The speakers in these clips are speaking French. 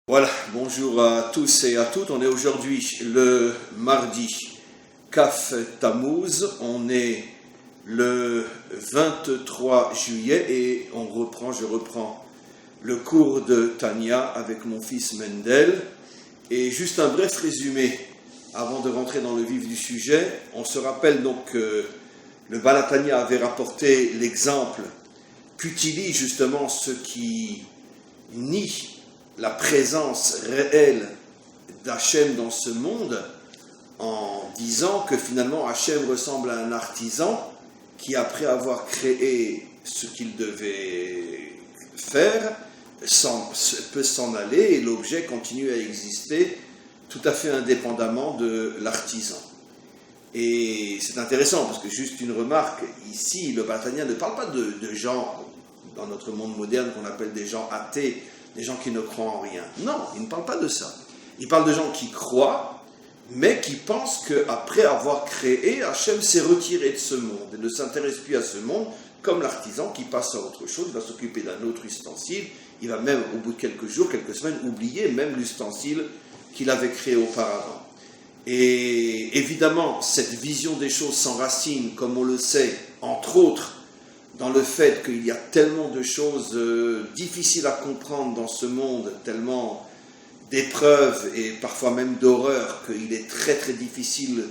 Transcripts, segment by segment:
Voilà, bonjour à tous et à toutes. On est aujourd'hui le mardi Kaf Tammuz. On est le 23 juillet et je reprends le cours de Tania avec mon fils Mendel. Et juste un bref résumé avant de rentrer dans le vif du sujet. On se rappelle donc que le Baal HaTanya avait rapporté l'exemple qu'utilisent justement ceux qui nient la présence réelle d'Hachem dans ce monde en disant que finalement Hachem ressemble à un artisan qui, après avoir créé ce qu'il devait faire, peut s'en aller et l'objet continue à exister tout à fait indépendamment de l'artisan. Et c'est intéressant parce que, juste une remarque, ici le Baal HaTanya ne parle pas de gens dans notre monde moderne qu'on appelle des gens athées, des gens qui ne croient en rien. Non, il ne parle pas de ça. Il parle de gens qui croient, mais qui pensent qu'après avoir créé, Hachem s'est retiré de ce monde et ne s'intéresse plus à ce monde, comme l'artisan qui passe à autre chose, il va s'occuper d'un autre ustensile, il va même, au bout de quelques jours, quelques semaines, oublier même l'ustensile qu'il avait créé auparavant. Et évidemment, cette vision des choses s'enracine, comme on le sait, entre autres, dans le fait qu'il y a tellement de choses difficiles à comprendre dans ce monde, tellement d'épreuves et parfois même d'horreurs, qu'il est très très difficile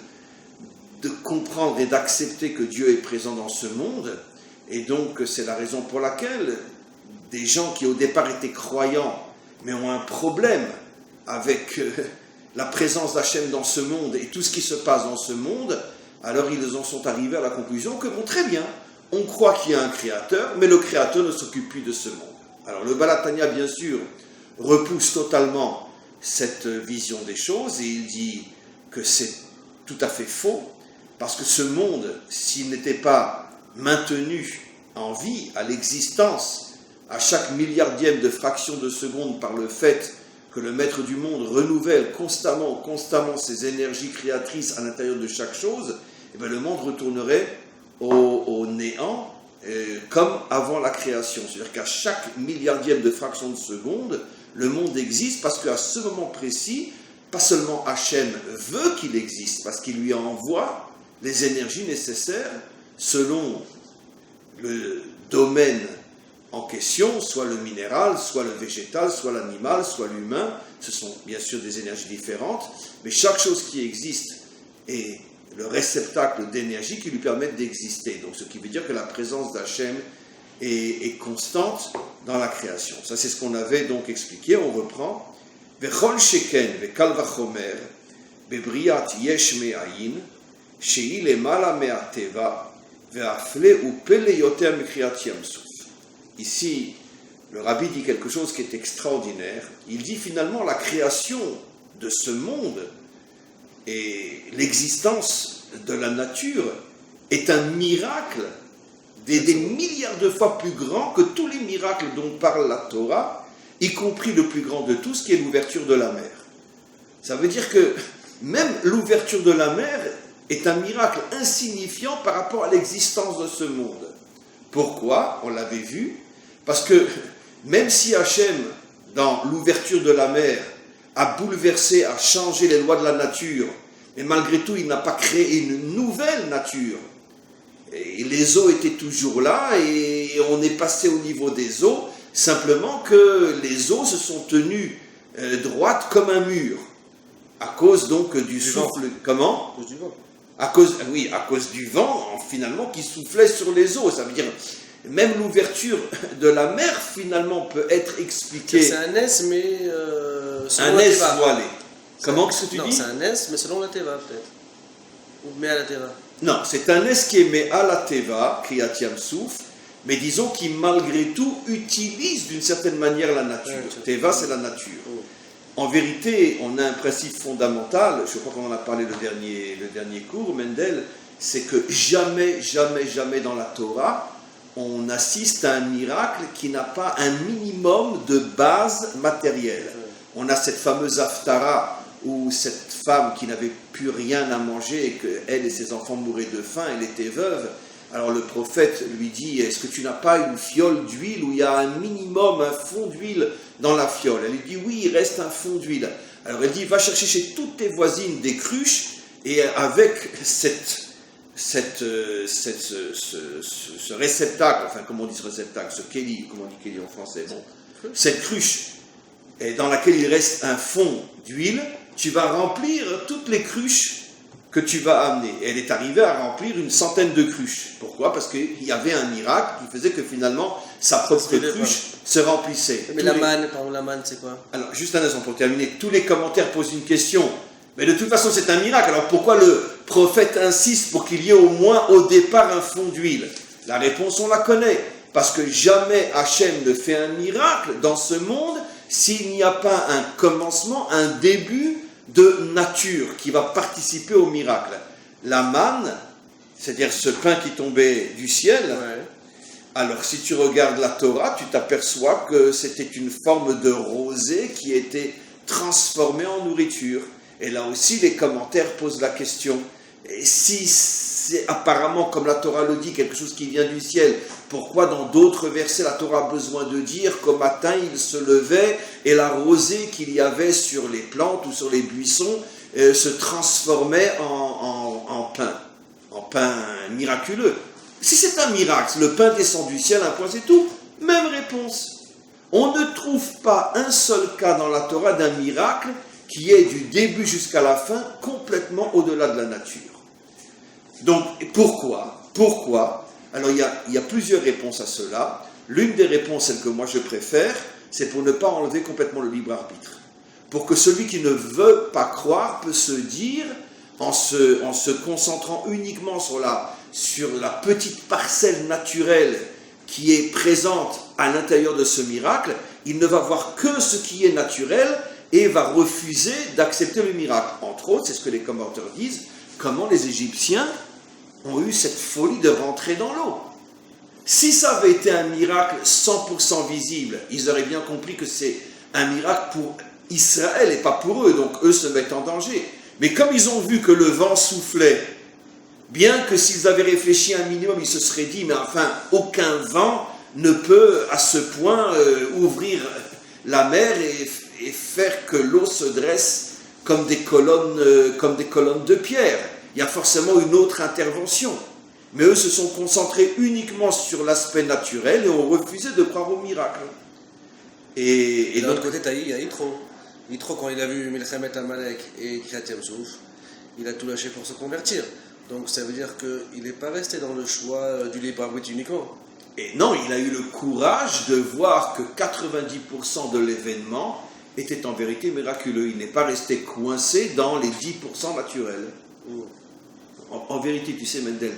de comprendre et d'accepter que Dieu est présent dans ce monde. Et donc c'est la raison pour laquelle des gens qui au départ étaient croyants, mais ont un problème avec la présence d'Hachem dans ce monde et tout ce qui se passe dans ce monde, alors ils en sont arrivés à la conclusion que, bon, très bien, on croit qu'il y a un créateur, mais le créateur ne s'occupe plus de ce monde. Alors le Baal HaTanya, bien sûr, repousse totalement cette vision des choses et il dit que c'est tout à fait faux, parce que ce monde, s'il n'était pas maintenu en vie, à l'existence, à chaque milliardième de fraction de seconde par le fait que le maître du monde renouvelle constamment ses énergies créatrices à l'intérieur de chaque chose, et bien le monde retournerait au néant, comme avant la création. C'est-à-dire qu'à chaque milliardième de fraction de seconde, le monde existe parce qu'à ce moment précis, pas seulement Hachem veut qu'il existe, parce qu'il lui envoie les énergies nécessaires selon le domaine en question, soit le minéral, soit le végétal, soit l'animal, soit l'humain. Ce sont bien sûr des énergies différentes, mais chaque chose qui existe est le réceptacle d'énergie qui lui permettent d'exister. Donc, ce qui veut dire que la présence d'Hachem est constante dans la création. Ça, c'est ce qu'on avait donc expliqué. On reprend. Vechol sheken vekal vachomer bebriat yesh me'ayin shehi lemala me'ateva ve'afle upele yoter mekriat yamsuf. Ici, le rabbi dit quelque chose qui est extraordinaire. Il dit finalement la création de ce monde et l'existence de la nature est un miracle des milliards de fois plus grand que tous les miracles dont parle la Torah, y compris le plus grand de tous, qui est l'ouverture de la mer. Ça veut dire que même l'ouverture de la mer est un miracle insignifiant par rapport à l'existence de ce monde. Pourquoi ? On l'avait vu. Parce que même si Hachem, dans l'ouverture de la mer, a bouleversé, a changé les lois de la nature, mais malgré tout, il n'a pas créé une nouvelle nature. Et les eaux étaient toujours là, et on est passé au niveau des eaux, simplement que les eaux se sont tenues droites comme un mur, à cause donc du souffle. Vent. Comment ? À cause du vent. À cause du vent, finalement, qui soufflait sur les eaux. Ça veut dire, même l'ouverture de la mer, finalement, peut être expliquée. C'est un S, mais un S voilé. Comment, qu'est-ce que tu dis ? Non, c'est un S, mais selon la Teva, peut-être. Ou mais à la Teva. Non, c'est un S qui est mais à la Teva, Kriyat Yamsuf, mais disons qui, malgré tout, utilise d'une certaine manière la nature. Teva, c'est la nature. En vérité, on a un principe fondamental, je crois qu'on en a parlé le dernier cours, Mendel, c'est que jamais dans la Torah, on assiste à un miracle qui n'a pas un minimum de base matérielle. On a cette fameuse Haftara, où cette femme qui n'avait plus rien à manger et qu'elle et ses enfants mouraient de faim, elle était veuve. Alors le prophète lui dit, est-ce que tu n'as pas une fiole d'huile où il y a un minimum, un fond d'huile dans la fiole? Elle lui dit, oui, il reste un fond d'huile. Alors elle dit, va chercher chez toutes tes voisines des cruches, et avec ce réceptacle, enfin comment on dit ce réceptacle, ce kéli, comment on dit kéli en français, bon, cette cruche, et dans laquelle il reste un fond d'huile, tu vas remplir toutes les cruches que tu vas amener. Et elle est arrivée à remplir une centaine de cruches. Pourquoi? Parce qu'il y avait un miracle qui faisait que finalement sa propre cruche se remplissait. Mais la manne, par exemple, la manne, c'est quoi? Alors, juste un instant pour terminer. Tous les commentaires posent une question. Mais de toute façon, c'est un miracle. Alors pourquoi le prophète insiste pour qu'il y ait au moins au départ un fond d'huile? La réponse, on la connaît. Parce que jamais Hachem ne fait un miracle dans ce monde s'il n'y a pas un commencement, un début de nature qui va participer au miracle. La manne, c'est-à-dire ce pain qui tombait du ciel, alors si tu regardes la Torah, tu t'aperçois que c'était une forme de rosée qui était transformée en nourriture. Et là aussi, les commentaires posent la question, et si c'est apparemment, comme la Torah le dit, quelque chose qui vient du ciel, pourquoi dans d'autres versets la Torah a besoin de dire qu'au matin il se levait et la rosée qu'il y avait sur les plantes ou sur les buissons se transformait en pain miraculeux? Si c'est un miracle, le pain descend du ciel, un point c'est tout, même réponse. On ne trouve pas un seul cas dans la Torah d'un miracle qui est du début jusqu'à la fin complètement au-delà de la nature. Donc, pourquoi? Alors, il y a plusieurs réponses à cela. L'une des réponses, celle que moi je préfère, c'est pour ne pas enlever complètement le libre arbitre. Pour que celui qui ne veut pas croire peut se dire, en se concentrant uniquement sur la petite parcelle naturelle qui est présente à l'intérieur de ce miracle, il ne va voir que ce qui est naturel et va refuser d'accepter le miracle. Entre autres, c'est ce que les commentateurs disent, comment les Égyptiens ont eu cette folie de rentrer dans l'eau. Si ça avait été un miracle 100% visible, ils auraient bien compris que c'est un miracle pour Israël et pas pour eux, donc eux se mettent en danger. Mais comme ils ont vu que le vent soufflait, bien que s'ils avaient réfléchi un minimum, ils se seraient dit, mais enfin, aucun vent ne peut à ce point ouvrir la mer et faire que l'eau se dresse comme des colonnes de pierre. Il y a forcément une autre intervention. Mais eux se sont concentrés uniquement sur l'aspect naturel et ont refusé de croire au miracle. Et de l'autre côté, il y a Yitro. Yitro, quand il a vu Milchemet Amalek et Kriyat Yam-Souf, il a tout lâché pour se convertir. Donc ça veut dire qu'il n'est pas resté dans le choix du libre arbitre uniquement. Et non, il a eu le courage de voir que 90% de l'événement était en vérité miraculeux. Il n'est pas resté coincé dans les 10% naturels. En vérité, tu sais, Mendel,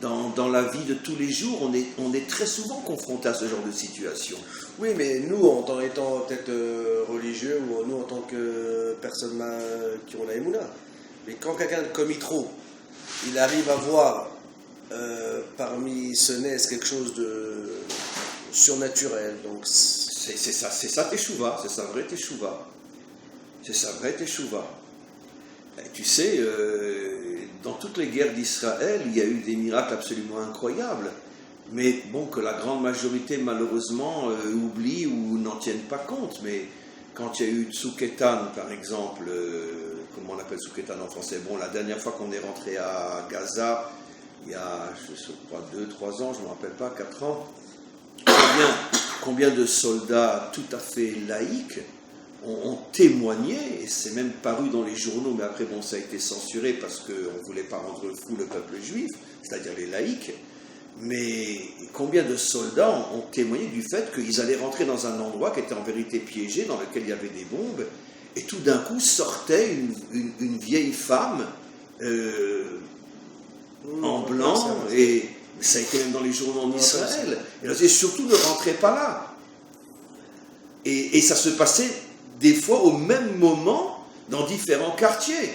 dans la vie de tous les jours, on est très souvent confronté à ce genre de situation. Oui, mais nous, en étant peut-être religieux, ou nous en tant que personnes qui ont la Emouna, mais quand quelqu'un comme Yitro, il arrive à voir parmi ce nez quelque chose de surnaturel, donc c'est ça Teshuva, c'est sa vraie Teshuva. C'est sa vraie Teshuva. Tu sais, dans toutes les guerres d'Israël, il y a eu des miracles absolument incroyables, mais bon, que la grande majorité, malheureusement, oublie ou n'en tiennent pas compte. Mais quand il y a eu Tsuketan, par exemple, comment on appelle Tsuketan en français? Bon, la dernière fois qu'on est rentré à Gaza, il y a, je crois, 2-3 ans, je ne me rappelle pas, 4 ans, combien de soldats tout à fait laïcs ont témoigné, et c'est même paru dans les journaux, mais après, bon, ça a été censuré parce qu'on ne voulait pas rendre fou le peuple juif, c'est-à-dire les laïcs, mais combien de soldats ont témoigné du fait qu'ils allaient rentrer dans un endroit qui était en vérité piégé, dans lequel il y avait des bombes, et tout d'un coup sortait une vieille femme en blanc, et ça a été même dans les journaux en Israël, et là, surtout ne rentrez pas là. Et ça se passait des fois au même moment dans différents quartiers,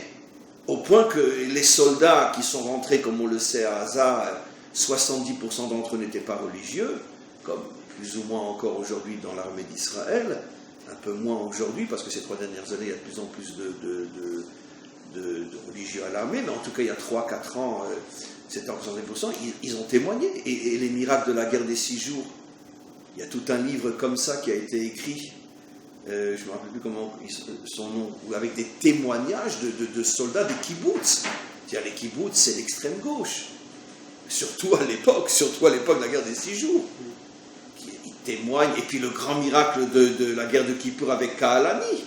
au point que les soldats qui sont rentrés, comme on le sait à Gaza, 70% d'entre eux n'étaient pas religieux, comme plus ou moins encore aujourd'hui dans l'armée d'Israël, un peu moins aujourd'hui, parce que ces 3 dernières années, il y a de plus en plus de religieux à l'armée, mais en tout cas il y a 3-4 ans, c'était en 70%, ils ont témoigné. Et les miracles de la guerre des 6 jours, il y a tout un livre comme ça qui a été écrit, je ne me rappelle plus comment son nom, avec des témoignages de soldats des kibbutz. C'est-à-dire les kibbutz, c'est l'extrême gauche. Surtout à l'époque de la guerre des 6 jours. Ils témoignent, et puis le grand miracle de la guerre de Kippour avec Kahalani.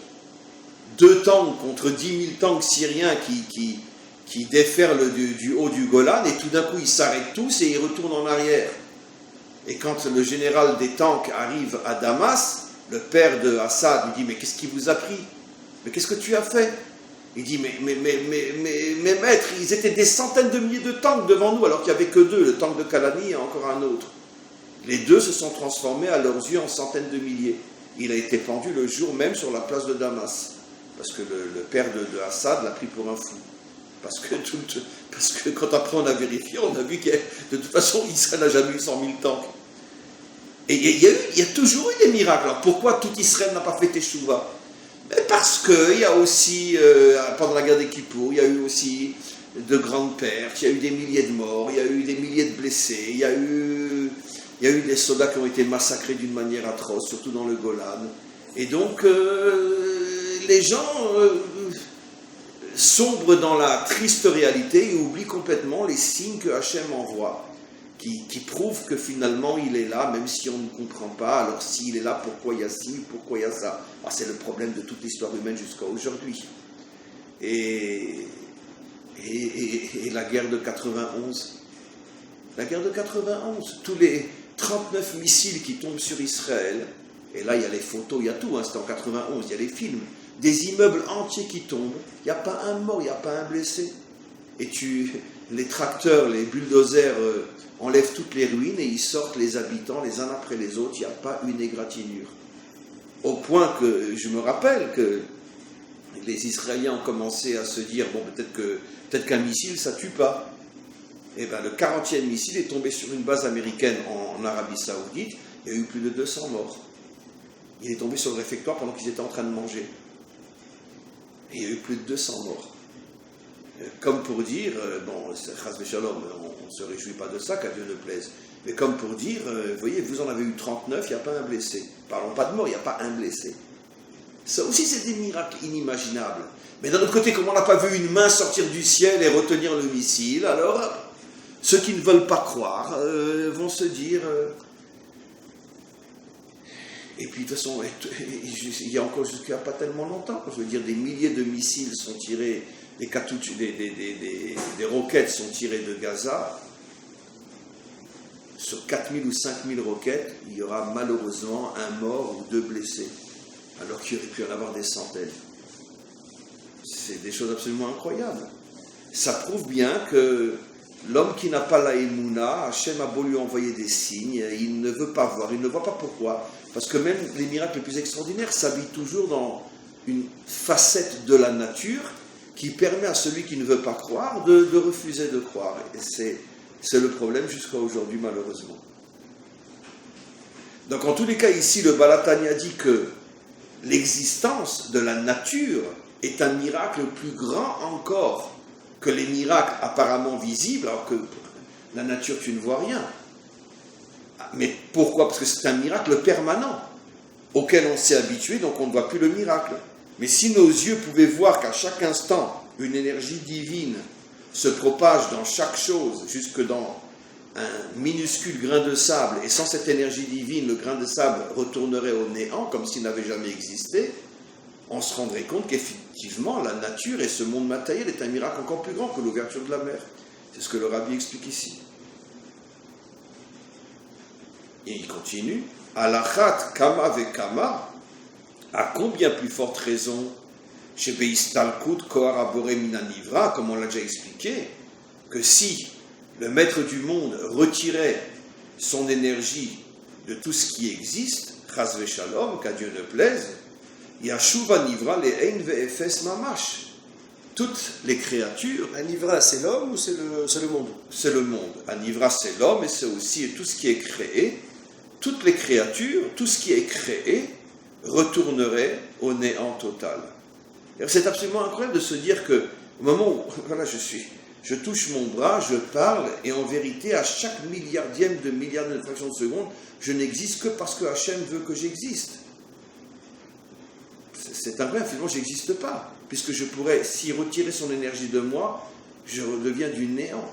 2 tanks contre 10 000 tanks syriens qui déferlent du haut du Golan, et tout d'un coup ils s'arrêtent tous et ils retournent en arrière. Et quand le général des tanks arrive à Damas, le père de Assad lui dit « Mais qu'est-ce qui vous a pris? Mais qu'est-ce que tu as fait ?» Il dit « Mais maître, ils étaient des centaines de milliers de tanks devant nous, alors qu'il n'y avait que 2, le tank de Kalani et encore un autre. Les 2 se sont transformés à leurs yeux en centaines de milliers. Il a été pendu le jour même sur la place de Damas, parce que le père de Assad l'a pris pour un fou. Parce que quand après on a vérifié, on a vu que de toute façon, Israël n'a jamais eu 100 000 tanks. Et il y a toujours eu des miracles. Alors pourquoi tout Israël n'a pas fait Teshuvah? Parce qu'il y a aussi, pendant la guerre des Kippour, il y a eu aussi de grandes pertes, il y a eu des milliers de morts, il y a eu des milliers de blessés, il y a eu des soldats qui ont été massacrés d'une manière atroce, surtout dans le Golan. Et donc, les gens sombrent dans la triste réalité et oublient complètement les signes que Hachem envoie, qui prouvent que finalement il est là, même si on ne comprend pas. Alors s'il est là, pourquoi il y a ci, pourquoi il y a ça? C'est le problème de toute l'histoire humaine jusqu'à aujourd'hui. Et la guerre de 91, tous les 39 missiles qui tombent sur Israël, et là il y a les photos, il y a tout, c'était en 91, il y a les films, des immeubles entiers qui tombent, il n'y a pas un mort, il n'y a pas un blessé. Et les tracteurs, les bulldozers enlèvent toutes les ruines et ils sortent les habitants les uns après les autres, il n'y a pas une égratignure. Au point que je me rappelle que les Israéliens ont commencé à se dire, bon, peut-être qu'un missile, ça tue pas. Et bien, le 40e missile est tombé sur une base américaine en Arabie Saoudite, il y a eu plus de 200 morts. Il est tombé sur le réfectoire pendant qu'ils étaient en train de manger. Et il y a eu plus de 200 morts. Comme pour dire, bon, Chas Shalom, on ne se réjouit pas de ça, qu'à Dieu ne plaise. Mais comme pour dire, vous voyez, vous en avez eu 39, il n'y a pas un blessé. Parlons pas de mort, il n'y a pas un blessé. Ça aussi, c'est des miracles inimaginables. Mais d'un autre côté, comme on n'a pas vu une main sortir du ciel et retenir le missile, alors ceux qui ne veulent pas croire vont se dire... Et puis de toute façon, il y a encore jusqu'à pas tellement longtemps, je veux dire, des milliers de missiles sont tirés, des roquettes sont tirées de Gaza. Sur 4000 ou 5000 roquettes, il y aura malheureusement un mort ou 2 blessés, alors qu'il aurait pu en avoir des centaines. C'est des choses absolument incroyables. Ça prouve bien que l'homme qui n'a pas la Emouna, Hachem a beau lui envoyer des signes, il ne veut pas voir, il ne voit pas pourquoi. Parce que même les miracles les plus extraordinaires s'habillent toujours dans une facette de la nature qui permet à celui qui ne veut pas croire de refuser de croire. Et c'est le problème jusqu'à aujourd'hui, malheureusement. Donc en tous les cas, ici, le Baal HaTanya dit que l'existence de la nature est un miracle plus grand encore que les miracles apparemment visibles, alors que la nature, tu ne vois rien. Mais pourquoi? Parce que c'est un miracle permanent, auquel on s'est habitué, donc on ne voit plus le miracle. Mais si nos yeux pouvaient voir qu'à chaque instant, une énergie divine se propage dans chaque chose, jusque dans un minuscule grain de sable, et sans cette énergie divine, le grain de sable retournerait au néant, comme s'il n'avait jamais existé, on se rendrait compte qu'effectivement, la nature et ce monde matériel est un miracle encore plus grand que l'ouverture de la mer. C'est ce que le Rabbi explique ici. Et il continue, Alachat kama vekama, à combien plus forte raison, chez Beistalkut kohar abore minanivra, comme on l'a déjà expliqué, que si le maître du monde retirait son énergie de tout ce qui existe, chas v'shalom, qu'à Dieu ne plaise, Yashuva nivra le'ein ve'efes mamash. Toutes les créatures... Anivra, c'est l'homme ou c'est le monde? C'est le monde. Anivra, c'est l'homme, et c'est aussi tout ce qui est créé. Toutes les créatures, tout ce qui est créé, retournerait au néant total. C'est absolument incroyable de se dire que Au moment où, voilà, je touche mon bras, je parle, et en vérité, à chaque milliardième de fraction de seconde, je n'existe que parce que Hachem veut que j'existe. C'est un vrai, finalement, je n'existe pas, puisque je pourrais, s'il retirait son énergie de moi, je redeviens du néant.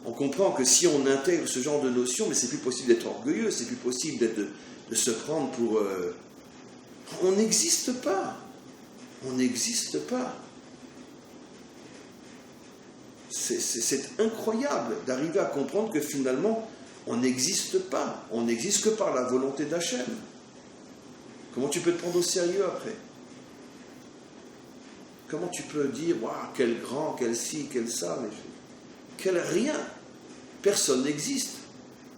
On comprend que si on intègre ce genre de notion, mais c'est plus possible d'être orgueilleux, c'est plus possible de se prendre pour... On n'existe pas. On n'existe pas. C'est incroyable d'arriver à comprendre que finalement, on n'existe pas. On n'existe que par la volonté d'Hachem. Comment tu peux te prendre au sérieux après? Comment tu peux dire, waouh, quel grand, quel ci, quel ça, mais quel rien? Personne n'existe.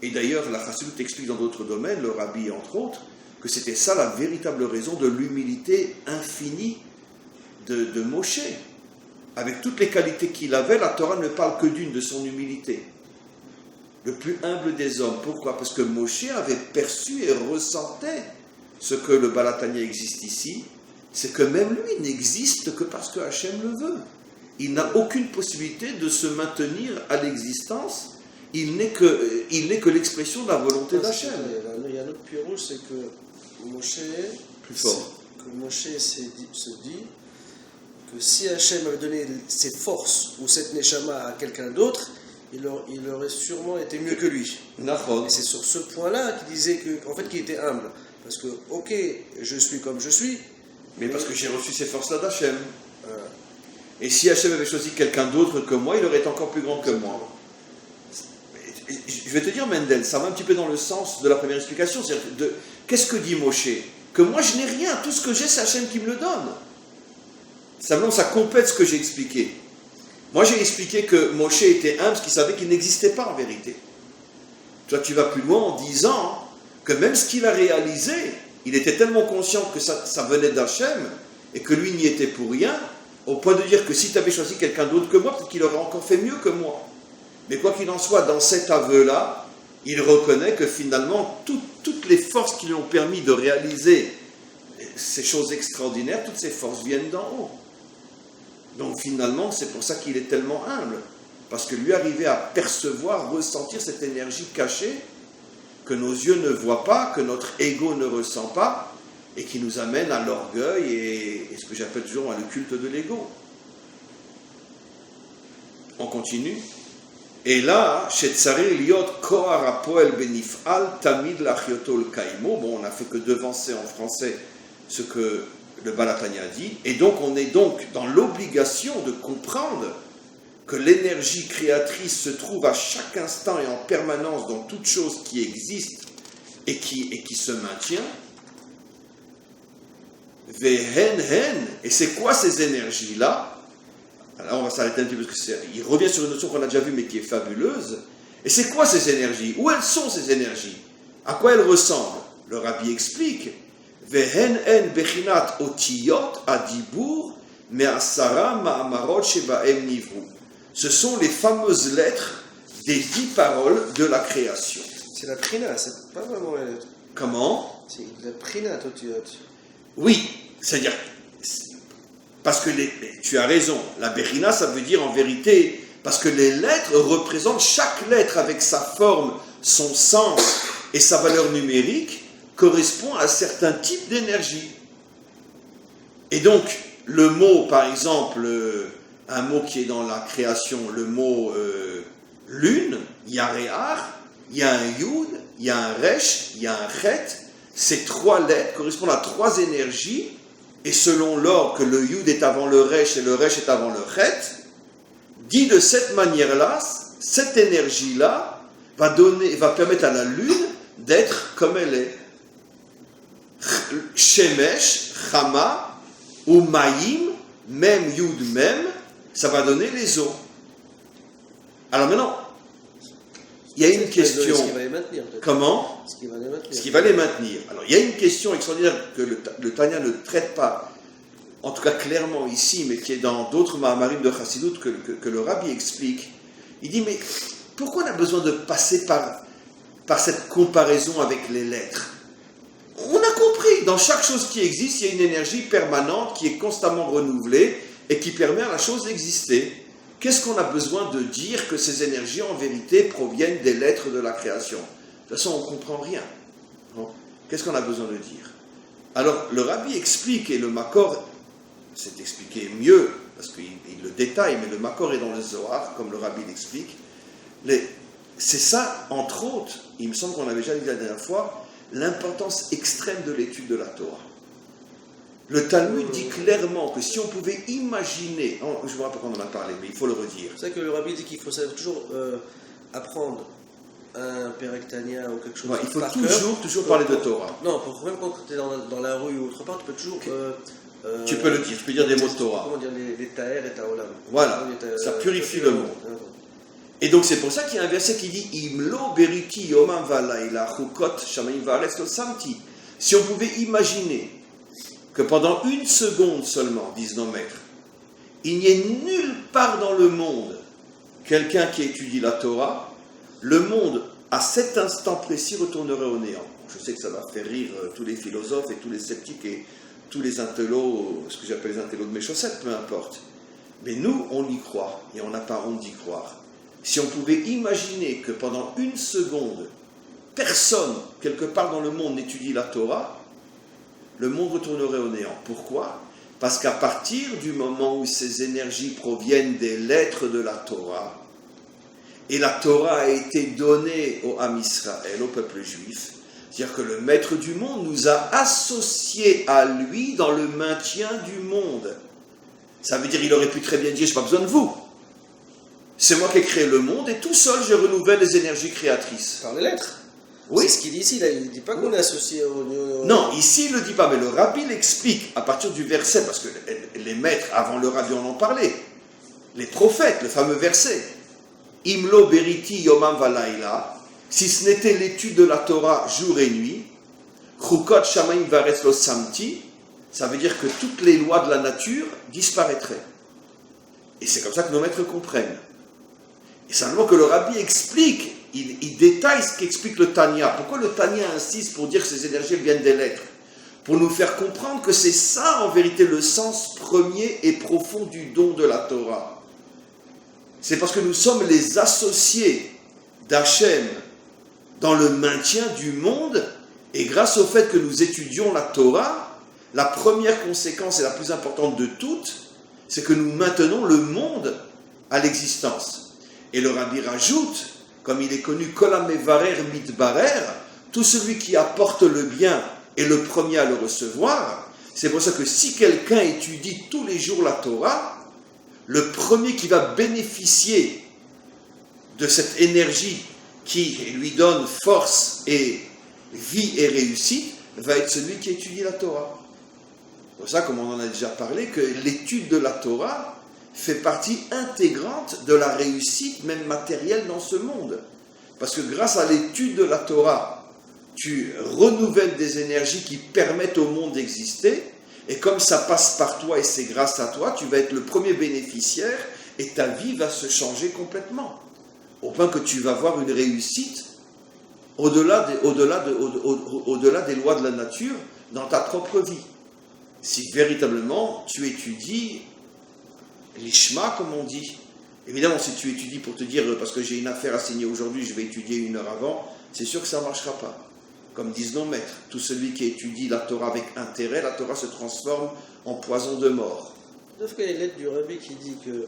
Et d'ailleurs, la Chassidut explique dans d'autres domaines, le Rabbi entre autres, que c'était ça la véritable raison de l'humilité infinie de Moshe. Avec toutes les qualités qu'il avait, la Torah ne parle que d'une, de son humilité. Le plus humble des hommes. Pourquoi? Parce que Moshe avait perçu et ressentait ce que le Baal HaTanya existe ici, c'est que même lui n'existe que parce que Hachem le veut. Il n'a aucune possibilité de se maintenir à l'existence. Il n'est que l'expression de la volonté d'Hachem. Il y a un autre pirouge, c'est que Moshe, plus fort. Que Moshe se dit que si Hachem avait donné ses forces ou cette neshama à quelqu'un d'autre, il aurait sûrement été mieux que lui. Nachon. Et c'est sur ce point-là qu'il disait qu'il était humble. Parce que, ok, je suis comme je suis. Mais parce que j'ai reçu ces forces-là d'Hachem. Et si Hachem avait choisi quelqu'un d'autre que moi, il aurait été encore plus grand que moi. Je vais te dire, Mendel, ça va un petit peu dans le sens de la première explication. Qu'est-ce que dit Moshe? Que moi, je n'ai rien. Tout ce que j'ai, c'est Hachem qui me le donne. Simplement, ça complète ce que j'ai expliqué. Moi, j'ai expliqué que Moshe était humble parce qu'il savait qu'il n'existait pas en vérité. Toi, tu vas plus loin en disant que même ce qu'il a réalisé, il était tellement conscient que ça venait d'Hachem et que lui n'y était pour rien, au point de dire que si tu avais choisi quelqu'un d'autre que moi, peut-être qu'il aurait encore fait mieux que moi. Mais quoi qu'il en soit, dans cet aveu-là, il reconnaît que finalement, toutes les forces qui lui ont permis de réaliser ces choses extraordinaires, toutes ces forces viennent d'en haut. Donc finalement, c'est pour ça qu'il est tellement humble, parce que lui arrivait à percevoir, ressentir cette énergie cachée que nos yeux ne voient pas, que notre ego ne ressent pas, et qui nous amène à l'orgueil et ce que j'appelle toujours le culte de l'ego. On continue. Et là, chez Tsarir Liot Kohar Apoel Benifal Tamid Lachiotol Kaimo. Bon, on n'a fait que devancer en français ce que le Baal HaTanya dit, et donc on est donc dans l'obligation de comprendre que l'énergie créatrice se trouve à chaque instant et en permanence dans toute chose qui existe et qui se maintient. Vehen, et c'est quoi ces énergies-là? Alors on va s'arrêter un petit peu parce qu'il revient sur une notion qu'on a déjà vue mais qui est fabuleuse. Et c'est quoi ces énergies? Où elles sont ces énergies? À quoi elles ressemblent? Le Rabbi explique. Vehen en bechinat otiyot adibur me'asara ma'amarot shebaem nivru. Ce sont les fameuses lettres des 10 paroles de la création. C'est la prina, c'est pas vraiment la lettre. Comment? C'est la prina, otiyot. Oui, c'est-à-dire, parce que tu as raison, la Bechina, ça veut dire en vérité, parce que les lettres représentent chaque lettre avec sa forme, son sens et sa valeur numérique, correspond à certains types d'énergie. Et donc, le mot, par exemple, un mot qui est dans la création, le mot lune, il y a Réar, il y a un Yud, il y a un Resh, il y a un Chet. Ces 3 lettres correspondent à 3 énergies, et selon l'ordre que le Yud est avant le Resh et le Resh est avant le Chet, dit de cette manière-là, cette énergie-là va permettre à la lune d'être comme elle est. Shemesh, Chama, ou Maïm, même Yud même, ça va donner les eaux. Alors maintenant, il y a une question. Ce qui va les maintenir, peut-être. Comment? Ce qui va les maintenir. Ce qui va les maintenir. Alors il y a une question extraordinaire que le Tanya ne traite pas, en tout cas clairement ici, mais qui est dans d'autres Mahamarim de Chassidut que le Rabbi explique. Il dit, mais pourquoi on a besoin de passer par cette comparaison avec les lettres? On a compris, dans chaque chose qui existe, il y a une énergie permanente qui est constamment renouvelée, et qui permet à la chose d'exister. Qu'est-ce qu'on a besoin de dire que ces énergies, en vérité, proviennent des lettres de la création? De toute façon, on ne comprend rien. Bon. Qu'est-ce qu'on a besoin de dire? Alors, le Rabbi explique, et le Makor, c'est expliqué mieux, parce qu'il le détaille, mais le Makor est dans le Zohar, comme le Rabbi l'explique. C'est ça, entre autres, il me semble qu'on avait déjà dit la dernière fois, l'importance extrême de l'étude de la Torah. Le Talmud dit clairement que si on pouvait imaginer, je me rappelle qu'on en a parlé, mais il faut le redire. C'est vrai que le Rabbi dit qu'il faut toujours apprendre un Perektania ou quelque chose. Ouais, il faut toujours parler de Torah. Non, même quand tu es dans la rue ou autre part, tu peux toujours... tu peux le dire, tu peux dire des mots de Torah. Comment dire, les Taher et Taolam. Voilà, ça purifie le monde. Et donc c'est pour ça qu'il y a un verset qui dit Imlo beriti yomam valayla chukot shamayim vaaretz lo samti. Si on pouvait imaginer que pendant une seconde seulement, disent nos maîtres, il n'y ait nulle part dans le monde quelqu'un qui étudie la Torah, le monde, à cet instant précis, retournerait au néant. Je sais que ça va faire rire tous les philosophes et tous les sceptiques et tous les intellos, ce que j'appelle les intellos de mes chaussettes, peu importe. Mais nous, on y croit, et on n'a pas honte d'y croire. Si on pouvait imaginer que pendant une seconde, personne, quelque part dans le monde, n'étudie la Torah, le monde retournerait au néant. Pourquoi? Parce qu'à partir du moment où ces énergies proviennent des lettres de la Torah, et la Torah a été donnée au Ham Israël, au peuple juif, c'est-à-dire que le maître du monde nous a associés à lui dans le maintien du monde. Ça veut dire qu'il aurait pu très bien dire « je n'ai pas besoin de vous ». C'est moi qui ai créé le monde et tout seul je renouvelle les énergies créatrices. Par les lettres. Oui. C'est ce qu'il dit ici, là. Il ne dit pas qu'on est associé au... Non, ici il ne le dit pas, mais le Rabbi l'explique à partir du verset, parce que les maîtres, avant le Rabbi, en ont parlé. Les prophètes, le fameux verset. Imlo beriti yomam valayla, si ce n'était l'étude de la Torah jour et nuit, chukot shamayim vaaretz lo samti, ça veut dire que toutes les lois de la nature disparaîtraient. Et c'est comme ça que nos maîtres comprennent. Et simplement que le Rabbi explique, il détaille ce qu'explique le Tanya. Pourquoi le Tanya insiste pour dire que ces énergies viennent des lettres? Pour nous faire comprendre que c'est ça en vérité le sens premier et profond du don de la Torah. C'est parce que nous sommes les associés d'Hachem dans le maintien du monde, et grâce au fait que nous étudions la Torah, la première conséquence et la plus importante de toutes, c'est que nous maintenons le monde à l'existence. Et le Rabbi rajoute, comme il est connu, Kol hamevarer mitbarer, tout celui qui apporte le bien est le premier à le recevoir. C'est pour ça que si quelqu'un étudie tous les jours la Torah, le premier qui va bénéficier de cette énergie qui lui donne force et vie et réussite, va être celui qui étudie la Torah. C'est pour ça, comme on en a déjà parlé, que l'étude de la Torah fait partie intégrante de la réussite, même matérielle, dans ce monde. Parce que grâce à l'étude de la Torah, tu renouvelles des énergies qui permettent au monde d'exister, et comme ça passe par toi et c'est grâce à toi, tu vas être le premier bénéficiaire, et ta vie va se changer complètement. Au point que tu vas avoir une réussite au-delà des lois de la nature dans ta propre vie. Si véritablement tu étudies l'ishma, comme on dit. Évidemment, si tu étudies pour te dire, parce que j'ai une affaire à signer aujourd'hui, je vais étudier une heure avant, c'est sûr que ça ne marchera pas. Comme disent nos maîtres, tout celui qui étudie la Torah avec intérêt, la Torah se transforme en poison de mort. Sauf qu'il y a une lettre du Rabbi qui dit que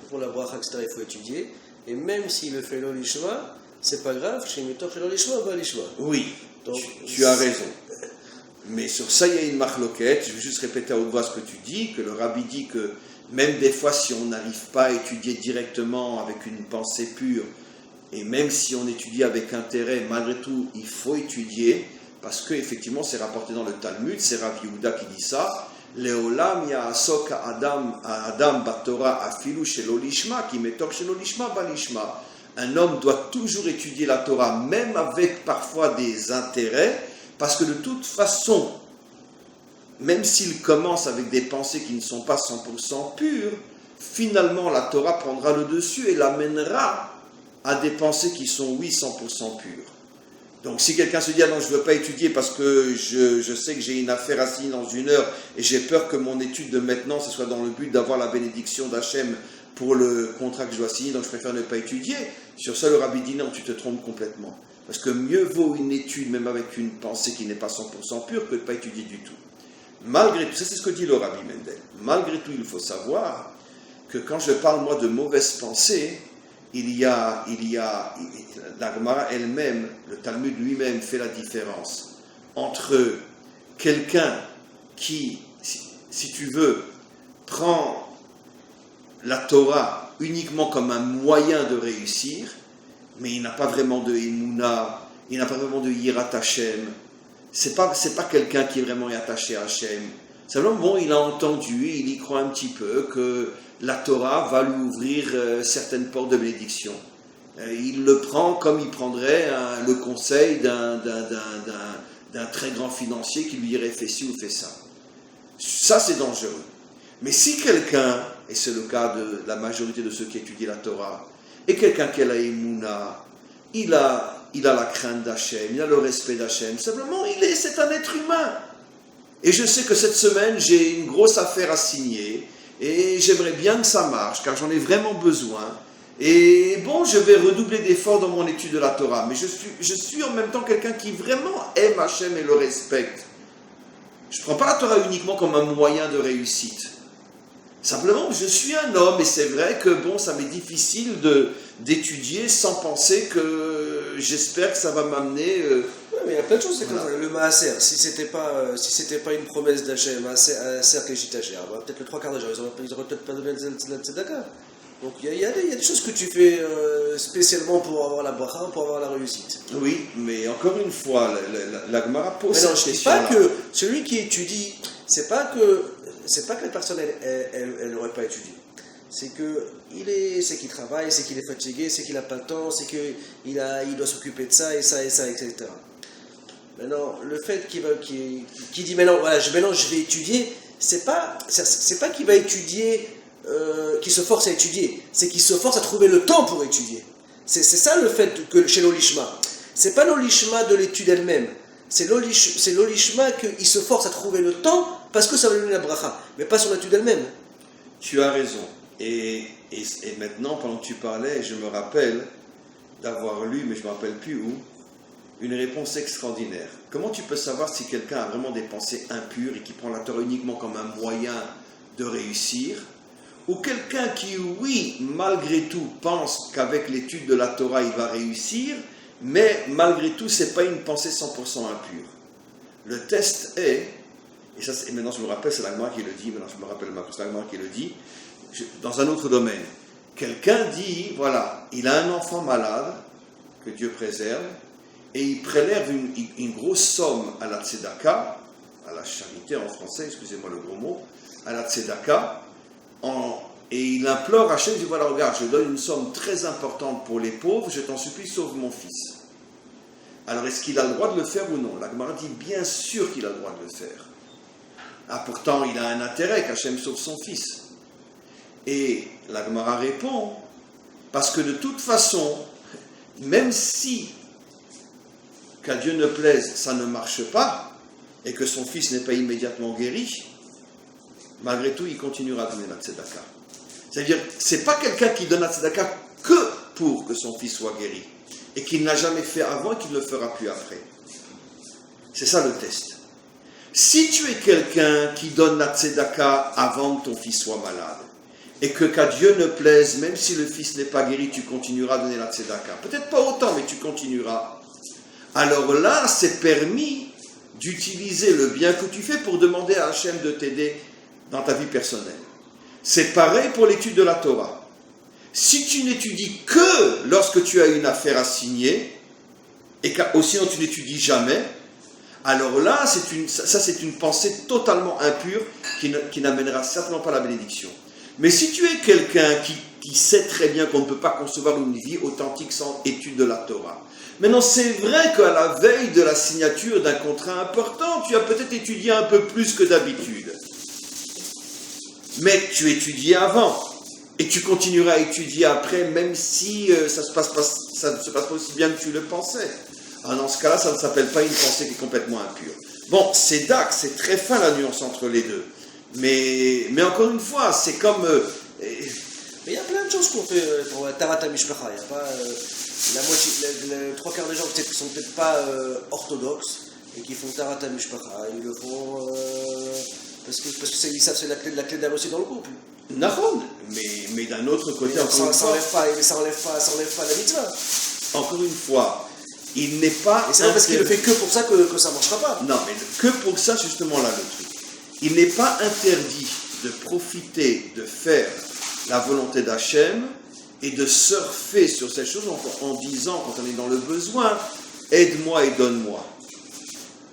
pour la bracha, etc., il faut étudier, et même s'il le fait l'olishma, c'est pas grave, chez Mitor, chez l'olishma, pas l'ishma. Oui, donc, tu as raison. Mais sur ça, il y a une marloquette. Je vais juste répéter à haute voix ce que tu dis, que le Rabbi dit que même des fois, si on n'arrive pas à étudier directement avec une pensée pure, et même si on étudie avec intérêt, malgré tout, il faut étudier, parce que effectivement, c'est rapporté dans le Talmud, c'est Rav Yehuda qui dit ça. Leolam ya'asok Adam batora afilu shelo lishma, ki metor shelo lishma balishma. Un homme doit toujours étudier la Torah, même avec parfois des intérêts, parce que de toute façon, même s'il commence avec des pensées qui ne sont pas 100% pures, finalement la Torah prendra le dessus et l'amènera à des pensées qui sont, oui, 100% pures. Donc si quelqu'un se dit, ah non, je ne veux pas étudier parce que je sais que j'ai une affaire à signer dans 1 heure et j'ai peur que mon étude de maintenant, ce soit dans le but d'avoir la bénédiction d'Hachem pour le contrat que je dois signer, donc je préfère ne pas étudier. Sur ça, le rabbi dit non, tu te trompes complètement. Parce que mieux vaut une étude, même avec une pensée qui n'est pas 100% pure, que de ne pas étudier du tout. Malgré tout, ça c'est ce que dit le rabbi Mendel, malgré tout, il faut savoir que quand je parle, moi, de mauvaises pensées, la Gemara elle-même, le Talmud lui-même fait la différence entre quelqu'un qui, si tu veux, prend la Torah uniquement comme un moyen de réussir, mais il n'a pas vraiment de Emouna, il n'a pas vraiment de Yirat Hashem. C'est pas quelqu'un qui est vraiment attaché à Hashem. Simplement, bon, il a entendu, il y croit un petit peu que la Torah va lui ouvrir certaines portes de bénédiction. Il le prend comme il prendrait le conseil d'un très grand financier qui lui dirait fais ci ou fais ça. Ça, c'est dangereux. Mais si quelqu'un, et c'est le cas de la majorité de ceux qui étudient la Torah, est quelqu'un qui a la Emouna, il a la crainte d'Hachem, il a le respect d'Hachem, simplement c'est un être humain. Et je sais que cette semaine, j'ai une grosse affaire à signer, et j'aimerais bien que ça marche, car j'en ai vraiment besoin. Et bon, je vais redoubler d'efforts dans mon étude de la Torah, mais je suis en même temps quelqu'un qui vraiment aime Hachem et le respecte. Je ne prends pas la Torah uniquement comme un moyen de réussite. Simplement, je suis un homme, et c'est vrai que bon, ça m'est difficile d'étudier sans penser que j'espère que ça va m'amener... Ouais, mais il y a plein de choses, c'est voilà. Comme le Maaser, si c'était pas une promesse d'Hachem, Maaser Keshitacher, peut-être le 3/4 des gens, ils auraient peut-être pas donné la tzedaka. Donc il y a des choses que tu fais spécialement pour avoir la bracha, pour avoir la réussite. Oui, mais encore une fois, la Gemara pose cette question. Je ne dis pas que celui qui étudie, c'est pas que la personne elle n'aurait pas étudié. C'est qu'il travaille, c'est qu'il est fatigué, c'est qu'il n'a pas le temps, c'est qu'il doit s'occuper de ça, etc. Maintenant, le fait qu'il dit maintenant, voilà, je vais étudier, c'est pas qu'il va étudier, qu'il se force à étudier, c'est qu'il se force à trouver le temps pour étudier. C'est ça le fait que chez l'olishma. C'est pas l'olishma de l'étude elle-même, c'est l'olishma qu'il se force à trouver le temps parce que ça va lui donner la bracha, mais pas son étude elle-même. Tu as raison. Et maintenant, pendant que tu parlais, je me rappelle d'avoir lu, mais je ne me rappelle plus où, une réponse extraordinaire. Comment tu peux savoir si quelqu'un a vraiment des pensées impures et qui prend la Torah uniquement comme un moyen de réussir, ou quelqu'un qui, oui, malgré tout, pense qu'avec l'étude de la Torah, il va réussir, mais malgré tout, ce n'est pas une pensée 100% impure. Le test est, et maintenant je me rappelle, c'est la Gemara qui le dit, maintenant je me rappelle c'est la Gemara qui le dit, dans un autre domaine. Quelqu'un dit, voilà, il a un enfant malade, que Dieu préserve, et il prélève une grosse somme à la tzedaka, à la charité en français, excusez-moi le gros mot, à la tzedaka, et il implore Hachem, il dit, voilà, regarde, je donne une somme très importante pour les pauvres, je t'en supplie, sauve mon fils. Alors, est-ce qu'il a le droit de le faire ou non? La Gemara dit, bien sûr qu'il a le droit de le faire. Ah, pourtant, il a un intérêt qu'Hachem sauve son fils. Et la Gemara répond, parce que de toute façon, même si, qu'à Dieu ne plaise, ça ne marche pas, et que son fils n'est pas immédiatement guéri, malgré tout, il continuera à donner la tzedaka. C'est-à-dire, c'est pas quelqu'un qui donne la tzedaka que pour que son fils soit guéri, et qu'il n'a jamais fait avant et qu'il ne le fera plus après. C'est ça le test. Si tu es quelqu'un qui donne la tzedaka avant que ton fils soit malade, et que qu'à Dieu ne plaise, même si le fils n'est pas guéri, tu continueras à donner la tzedaka. Peut-être pas autant, mais tu continueras. Alors là, c'est permis d'utiliser le bien que tu fais pour demander à Hachem de t'aider dans ta vie personnelle. C'est pareil pour l'étude de la Torah. Si tu n'étudies que lorsque tu as une affaire à signer, et sinon tu n'étudies jamais, alors là, c'est une pensée totalement impure qui n'amènera certainement pas la bénédiction. Mais si tu es quelqu'un qui sait très bien qu'on ne peut pas concevoir une vie authentique sans étude de la Torah. Maintenant, c'est vrai qu'à la veille de la signature d'un contrat important, tu as peut-être étudié un peu plus que d'habitude. Mais tu étudies avant. Et tu continueras à étudier après, même si ça ne se passe pas aussi bien que tu le pensais. Ah, dans ce cas-là, ça ne s'appelle pas une pensée qui est complètement impure. Bon, c'est dac, c'est très fin la nuance entre les deux. Mais encore une fois, c'est comme... Mais il y a plein de choses qu'on fait pour Tarata Mishpacha. Il n'y a pas la moitié, les trois quarts des gens qui sont peut-être pas orthodoxes et qui font Tarata Mishpacha. Ils le font parce que ils savent que c'est la clé de la réussite dans le couple. Naron, mais d'un autre côté, ça enlève pas la mitzvah. Encore une fois, il n'est pas... Et c'est pas parce qu'il le fait que pour ça que ça ne marchera pas. Non, mais que pour ça, justement, là, le truc. Il n'est pas interdit de profiter, de faire la volonté d'Hachem et de surfer sur ces choses en disant, quand on est dans le besoin, aide-moi et donne-moi.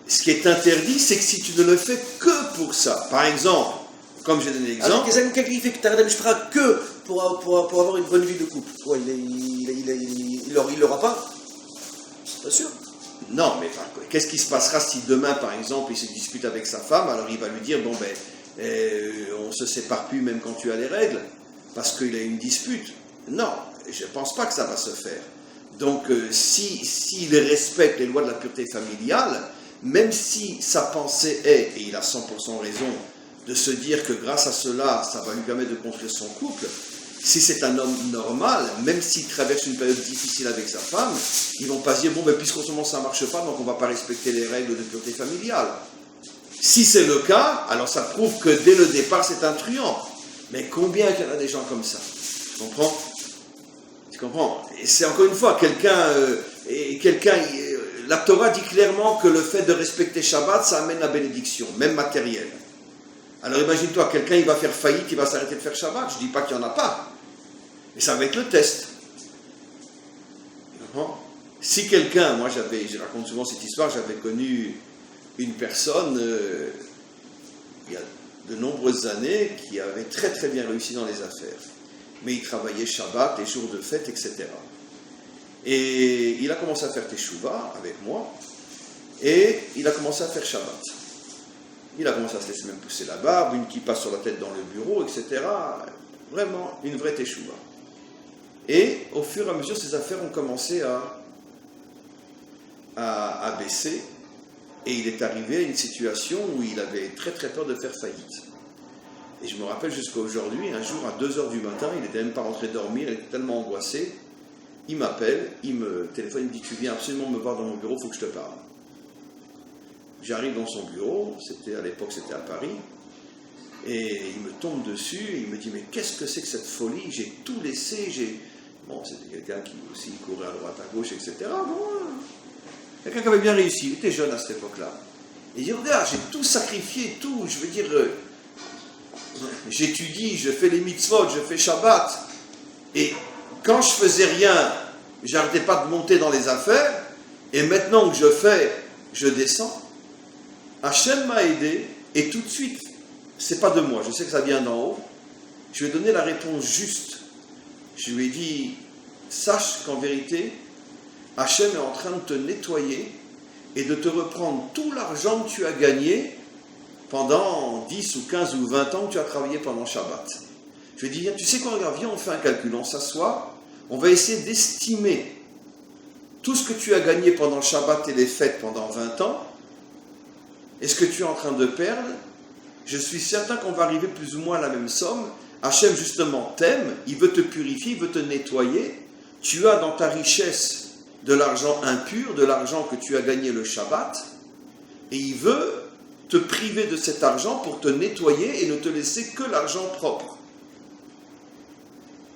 Ce qui est interdit, c'est que si tu ne le fais que pour ça, par exemple, comme j'ai donné l'exemple... Alors, quelqu'un qui fait que Tarata Mishpacha que pour avoir une bonne vie de couple, quoi, il l'aura pas? C'est pas sûr. Non, mais qu'est-ce qui se passera si demain, par exemple, il se dispute avec sa femme, alors il va lui dire, bon ben, on se sépare plus même quand tu as les règles, parce qu'il a une dispute. Non, je ne pense pas que ça va se faire. Donc, s'il respecte les lois de la pureté familiale, même si sa pensée est, et il a 100% raison, de se dire que grâce à cela, ça va lui permettre de construire son couple, si c'est un homme normal, même s'il traverse une période difficile avec sa femme, ils ne vont pas se dire, bon, ben, puisqu'en ce moment ça ne marche pas, donc on ne va pas respecter les règles de pureté familiale. Si c'est le cas, alors ça prouve que dès le départ, c'est un truand. Mais combien il y en a des gens comme ça? Tu comprends? Tu comprends? Et c'est encore une fois, la Torah dit clairement que le fait de respecter Shabbat, ça amène la bénédiction, même matérielle. Alors imagine-toi, quelqu'un il va faire faillite, il va s'arrêter de faire Shabbat. Je ne dis pas qu'il n'y en a pas. Mais ça va être le test. Si quelqu'un, moi je raconte souvent cette histoire, j'avais connu une personne il y a de nombreuses années qui avait très très bien réussi dans les affaires. Mais il travaillait Shabbat, les jours de fête, etc. Et il a commencé à faire Teshuvah avec moi et il a commencé à faire Shabbat. Il a commencé à se laisser même pousser la barbe, une qui passe sur la tête dans le bureau, etc. Vraiment, une vraie teshuva. Et au fur et à mesure, ses affaires ont commencé à baisser. Et il est arrivé à une situation où il avait très très peur de faire faillite. Et je me rappelle jusqu'à aujourd'hui, un jour à 2h du matin, il n'était même pas rentré dormir, il était tellement angoissé. Il m'appelle, il me téléphone, il me dit, tu viens absolument me voir dans mon bureau, il faut que je te parle. J'arrive dans son bureau, à l'époque c'était à Paris, et il me tombe dessus, et il me dit, mais qu'est-ce que c'est que cette folie? J'ai tout laissé, Bon, c'était quelqu'un qui aussi courait à droite, à gauche, etc. Bon, quelqu'un qui avait bien réussi, il était jeune à cette époque-là. Il dit, regarde, j'ai tout sacrifié, tout, je veux dire, j'étudie, je fais les mitzvot, je fais Shabbat, et quand je faisais rien, j'arrêtais pas de monter dans les affaires, et maintenant que je descends. Hachem m'a aidé, et tout de suite, c'est pas de moi, je sais que ça vient d'en haut, je lui ai donné la réponse juste. Je lui ai dit, sache qu'en vérité, Hachem est en train de te nettoyer et de te reprendre tout l'argent que tu as gagné pendant 10 ou 15 ou 20 ans que tu as travaillé pendant Shabbat. Je lui ai dit, tu sais quoi, regarde, viens, on fait un calcul, on s'assoit, on va essayer d'estimer tout ce que tu as gagné pendant le Shabbat et les fêtes pendant 20 ans, et ce que tu es en train de perdre. Je suis certain qu'on va arriver plus ou moins à la même somme. Hachem, justement, t'aime, il veut te purifier, il veut te nettoyer. Tu as dans ta richesse de l'argent impur, de l'argent que tu as gagné le Shabbat, et il veut te priver de cet argent pour te nettoyer et ne te laisser que l'argent propre.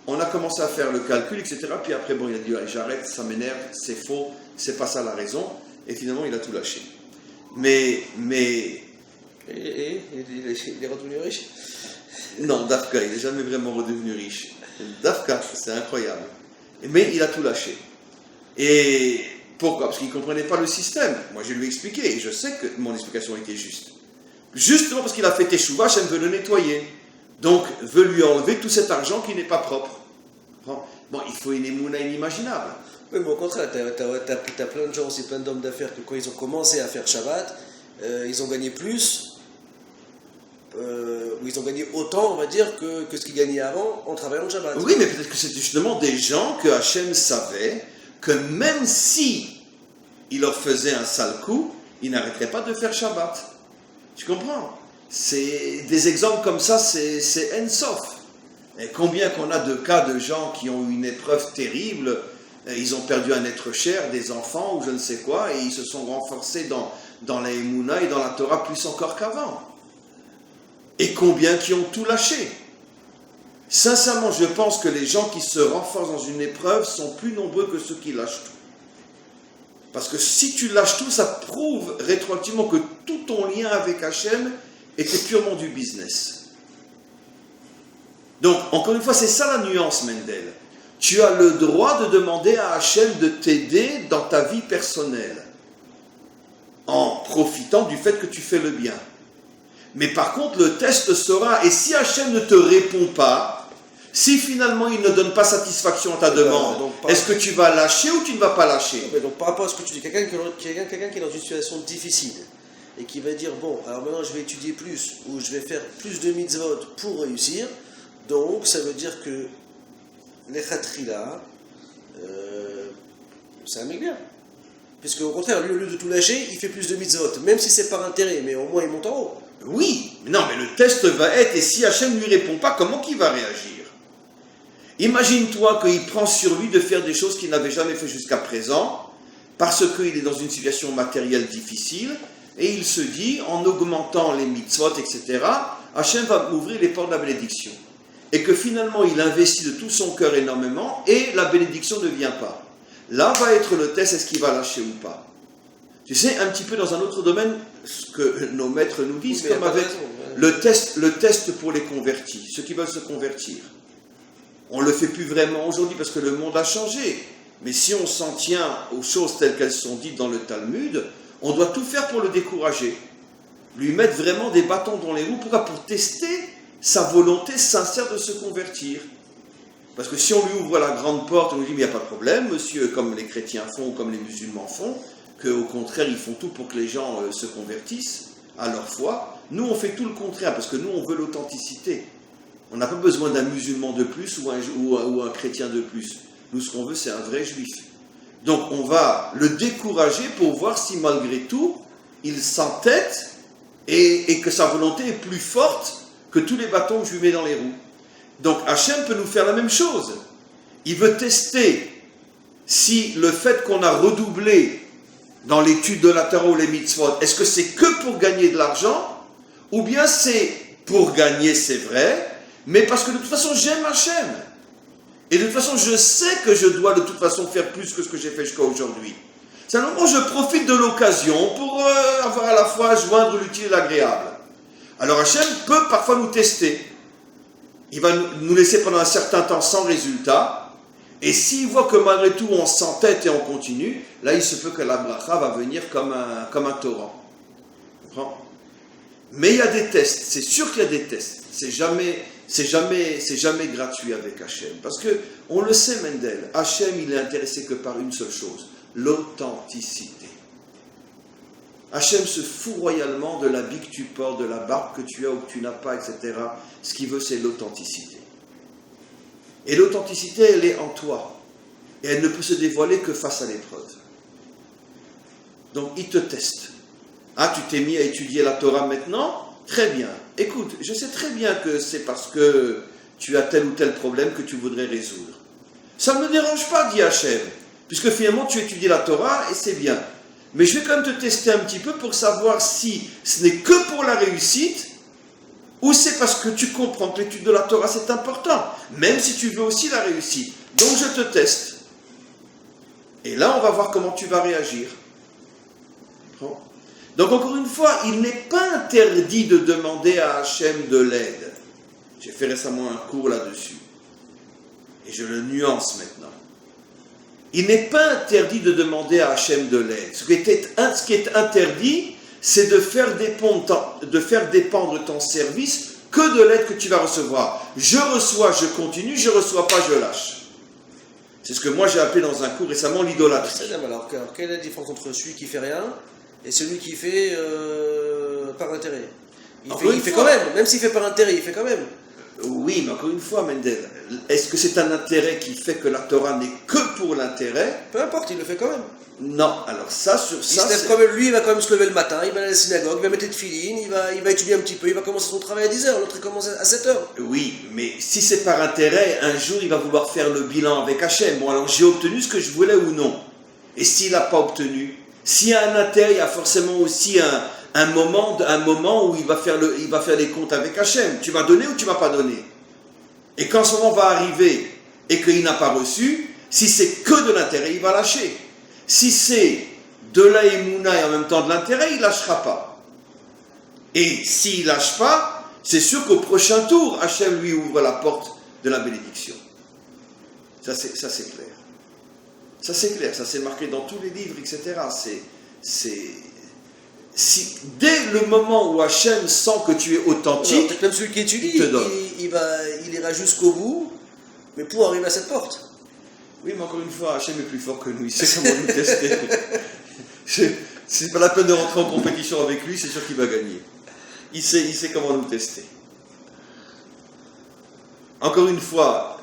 On a commencé à faire le calcul, etc. Puis après, bon, il a dit, allez, j'arrête, ça m'énerve, c'est faux, c'est pas ça la raison. Et finalement, il a tout lâché. Mais... Et il est redevenu riche? Non, Dafka, il n'est jamais vraiment redevenu riche. Dafka, c'est incroyable. Mais il a tout lâché. Et pourquoi? Parce qu'il ne comprenait pas le système. Moi, je lui ai expliqué, et je sais que mon explication était juste. Justement parce qu'il a fait Teshuvah, Hachem veut le nettoyer. Donc, veut lui enlever tout cet argent qui n'est pas propre. Bon, il faut une émouna inimaginable. Oui, mais au contraire, t'as plein de gens aussi, plein d'hommes d'affaires que quand ils ont commencé à faire Shabbat, ils ont gagné plus, ou ils ont gagné autant, on va dire, que ce qu'ils gagnaient avant en travaillant le Shabbat. Oui, mais peut-être que c'était justement des gens que Hachem savait que même si il leur faisait un sale coup, ils n'arrêteraient pas de faire Shabbat. Tu comprends? C'est des exemples comme ça, c'est en-sof. Et combien qu'on a de cas de gens qui ont eu une épreuve terrible, ils ont perdu un être cher, des enfants ou je ne sais quoi, et ils se sont renforcés dans la Emouna et dans la Torah plus encore qu'avant. Et combien qui ont tout lâché. Sincèrement, je pense que les gens qui se renforcent dans une épreuve sont plus nombreux que ceux qui lâchent tout. Parce que si tu lâches tout, ça prouve rétroactivement que tout ton lien avec Hachem était purement du business. Donc, encore une fois, c'est ça la nuance, Mendel. Tu as le droit de demander à Hachem de t'aider dans ta vie personnelle, en profitant du fait que tu fais le bien. Mais par contre, le test sera, et si Hachem ne te répond pas, si finalement il ne donne pas satisfaction à ta demande, est-ce que tu vas lâcher ou tu ne vas pas lâcher? Mais donc par rapport à ce que tu dis, quelqu'un qui est dans une situation difficile et qui va dire, bon, alors maintenant je vais étudier plus, ou je vais faire plus de mitzvot pour réussir, donc ça veut dire que l'Echatrila, c'est un mec bien. Puisque au contraire, lui, au lieu de tout lâcher, il fait plus de mitzvot, même si c'est par intérêt, mais au moins il monte en haut. Oui, non, mais le test va être, et si Hachem ne lui répond pas, comment qu'il va réagir? Imagine-toi qu'il prend sur lui de faire des choses qu'il n'avait jamais fait jusqu'à présent, parce qu'il est dans une situation matérielle difficile, et il se dit, en augmentant les mitzvot, etc., Hachem va m'ouvrir les portes de la bénédiction. Et que finalement, il investit de tout son cœur énormément, et la bénédiction ne vient pas. Là va être le test, est-ce qu'il va lâcher ou pas? Tu sais, un petit peu dans un autre domaine, ce que nos maîtres nous disent, comme avec le test pour les convertis, ceux qui veulent se convertir. On ne le fait plus vraiment aujourd'hui parce que le monde a changé. Mais si on s'en tient aux choses telles qu'elles sont dites dans le Talmud, on doit tout faire pour le décourager. Lui mettre vraiment des bâtons dans les roues. Pourquoi? Pour tester sa volonté sincère de se convertir. Parce que si on lui ouvre la grande porte, on lui dit, mais il n'y a pas de problème, monsieur, comme les chrétiens font ou comme les musulmans font, qu'au contraire, ils font tout pour que les gens se convertissent à leur foi. Nous, on fait tout le contraire, parce que nous, on veut l'authenticité. On n'a pas besoin d'un musulman de plus ou un chrétien de plus. Nous, ce qu'on veut, c'est un vrai juif. Donc, on va le décourager pour voir si, malgré tout, il s'entête et que sa volonté est plus forte que tous les bâtons que je lui mets dans les roues. Donc, Hachem peut nous faire la même chose. Il veut tester si le fait qu'on a redoublé dans l'étude de la Torah ou les mitzvot, est-ce que c'est que pour gagner de l'argent, ou bien c'est pour gagner, c'est vrai, mais parce que de toute façon, j'aime Hachem. Et de toute façon, je sais que je dois de toute façon faire plus que ce que j'ai fait jusqu'à aujourd'hui. C'est un moment où je profite de l'occasion pour avoir à la fois joindre l'utile et l'agréable. Alors Hachem peut parfois nous tester. Il va nous laisser pendant un certain temps sans résultat. Et s'il voit que malgré tout on s'entête et on continue, là il se peut que la bracha va venir comme un torrent. Mais il y a des tests, c'est sûr qu'il y a des tests. C'est jamais gratuit avec Hachem. Parce que, on le sait, Mendel, Hachem il est intéressé que par une seule chose, l'authenticité. Hachem se fout royalement de l'habit que tu portes, de la barbe que tu as ou que tu n'as pas, etc. Ce qu'il veut, c'est l'authenticité. Et l'authenticité, elle est en toi. Et elle ne peut se dévoiler que face à l'épreuve. Donc, il te teste. Ah, tu t'es mis à étudier la Torah maintenant? Très bien. Écoute, je sais très bien que c'est parce que tu as tel ou tel problème que tu voudrais résoudre. Ça ne me dérange pas, dit Hachem, puisque finalement tu étudies la Torah et c'est bien. Mais je vais quand même te tester un petit peu pour savoir si ce n'est que pour la réussite ou c'est parce que tu comprends que l'étude de la Torah c'est important, même si tu veux aussi la réussite. Donc je te teste. Et là, on va voir comment tu vas réagir. Bon. Donc encore une fois, il n'est pas interdit de demander à Hachem de l'aide. J'ai fait récemment un cours là-dessus. Et je le nuance maintenant. Il n'est pas interdit de demander à Hachem de l'aide. Ce qui est interdit, c'est de faire dépendre ton service que de l'aide que tu vas recevoir. Je reçois, je continue, je ne reçois pas, je lâche. C'est ce que moi j'ai appelé dans un cours récemment l'idolâtrie. Alors, quelle est la différence entre celui qui fait rien et celui qui fait par intérêt? Il fait quand même, même s'il fait par intérêt, il fait quand même. Oui, mais encore une fois, Mendel, est-ce que c'est un intérêt qui fait que la Torah n'est que pour l'intérêt? Peu importe, il le fait quand même. Non, alors ça, sur ça, Lui, il va quand même se lever le matin, il va aller à la synagogue, il va mettre de filine, il va étudier un petit peu, il va commencer son travail à 10h, l'autre il commence à 7h. Oui, mais si c'est par intérêt, un jour il va vouloir faire le bilan avec Hachem. Bon, alors j'ai obtenu ce que je voulais ou non? Et s'il n'a pas obtenu? S'il y a un intérêt, il y a forcément aussi un moment où il va faire les comptes avec Hachem. Tu m'as donné ou tu m'as pas donné? Et quand ce moment va arriver et qu'il n'a pas reçu, si c'est que de l'intérêt, il va lâcher. Si c'est de la émouna et en même temps de l'intérêt, il ne lâchera pas. Et s'il ne lâche pas, c'est sûr qu'au prochain tour, Hachem lui ouvre la porte de la bénédiction. Ça c'est clair. Ça c'est clair, ça c'est marqué dans tous les livres, etc. Dès le moment où Hachem sent que tu es authentique, peut-être même celui qui étudie, il ira jusqu'au bout, mais pour arriver à cette porte. Oui, mais encore une fois, Hachem est plus fort que nous, il sait comment nous tester. C'est pas la peine de rentrer en compétition avec lui, c'est sûr qu'il va gagner. Il sait comment nous tester. Encore une fois,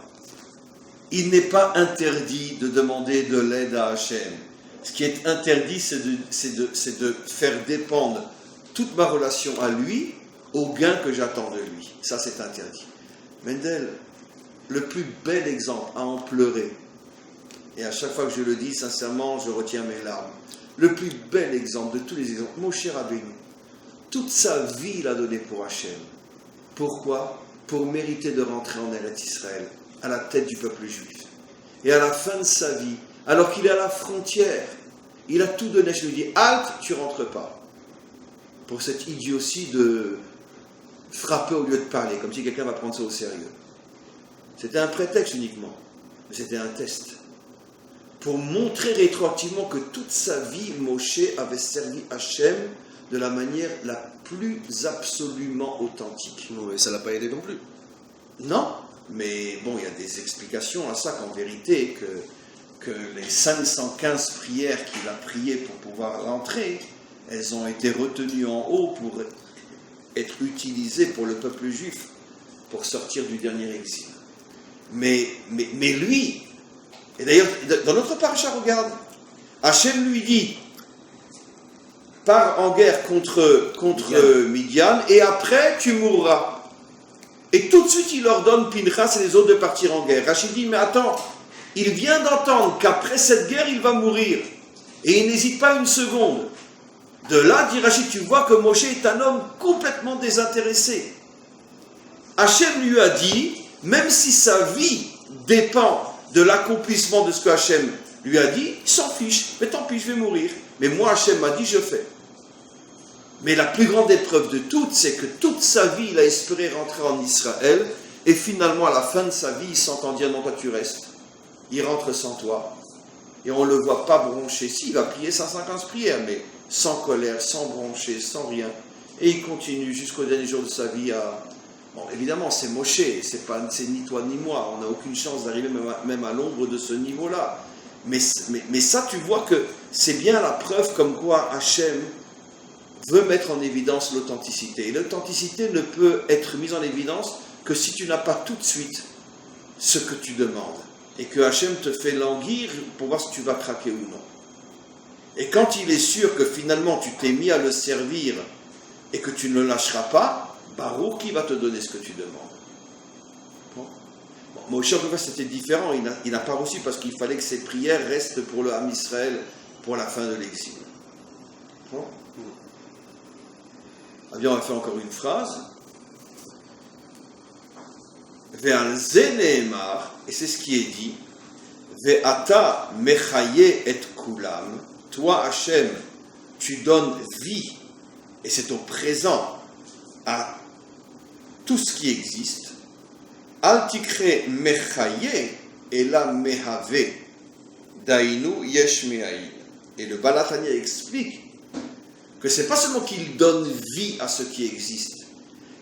il n'est pas interdit de demander de l'aide à Hachem. Ce qui est interdit, c'est de faire dépendre toute ma relation à lui au gain que j'attends de lui. Ça, c'est interdit. Mendel, le plus bel exemple à en pleurer, et à chaque fois que je le dis, sincèrement, je retiens mes larmes. Le plus bel exemple de tous les exemples, Moshe Rabbeinu, toute sa vie, il a donné pour Hachem. Pourquoi? Pour mériter de rentrer en Eretz Israël, à la tête du peuple juif. Et à la fin de sa vie, alors qu'il est à la frontière, il a tout donné. Je lui dis, halte, tu rentres pas. Pour cette idiotie de frapper au lieu de parler, comme si quelqu'un va prendre ça au sérieux. C'était un prétexte uniquement, mais c'était un test. Pour montrer rétroactivement que toute sa vie, Moshe avait servi Hachem de la manière la plus absolument authentique. Non, mais ça ne l'a pas aidé non plus. Non, mais bon, il y a des explications à ça, qu'en vérité, que les 515 prières qu'il a priées pour pouvoir rentrer, elles ont été retenues en haut pour être utilisées pour le peuple juif, pour sortir du dernier exil. Mais lui, et d'ailleurs, dans notre paracha, regarde, Hachem lui dit, pars en guerre contre Midian, et après tu mourras. Et tout de suite, il ordonne Pinchas et les autres de partir en guerre. Rachid dit, mais attends, il vient d'entendre qu'après cette guerre, il va mourir. Et il n'hésite pas une seconde. De là, dit Rachid, tu vois que Moshe est un homme complètement désintéressé. Hachem lui a dit, même si sa vie dépend de l'accomplissement de ce que Hachem lui a dit, il s'en fiche. Mais tant pis, je vais mourir. Mais moi, Hachem m'a dit, je fais. Mais la plus grande épreuve de toutes, c'est que toute sa vie, il a espéré rentrer en Israël, et finalement, à la fin de sa vie, il s'entend dire, non, toi tu restes. Il rentre sans toi. Et on ne le voit pas broncher. Si, il va prier 150 prières, mais sans colère, sans broncher, sans rien. Et il continue jusqu'au dernier jour de sa vie à... Bon, évidemment, c'est Moshe, c'est ni toi ni moi. On n'a aucune chance d'arriver même à l'ombre de ce niveau-là. Mais ça, tu vois que c'est bien la preuve comme quoi Hachem veut mettre en évidence l'authenticité. Et l'authenticité ne peut être mise en évidence que si tu n'as pas tout de suite ce que tu demandes. Et que Hachem te fait languir pour voir si tu vas craquer ou non. Et quand il est sûr que finalement tu t'es mis à le servir et que tu ne le lâcheras pas, Baruch qui va te donner ce que tu demandes. Bon, Moshe, en tout cas, c'était différent. Il n'a pas reçu parce qu'il fallait que ses prières restent pour le Ham Israël pour la fin de l'exil. Bon. Eh bien, on va faire encore une phrase. Ve'al ze ne'emar, et c'est ce qui est dit, Ve'ata mechaye et kulam, toi Hachem, tu donnes vie, et c'est au présent, à tout ce qui existe. Al tikre mechaye, et la mehave, dainu yesh mehaï. Et le Baal HaTanya explique que c'est pas seulement qu'il donne vie à ce qui existe,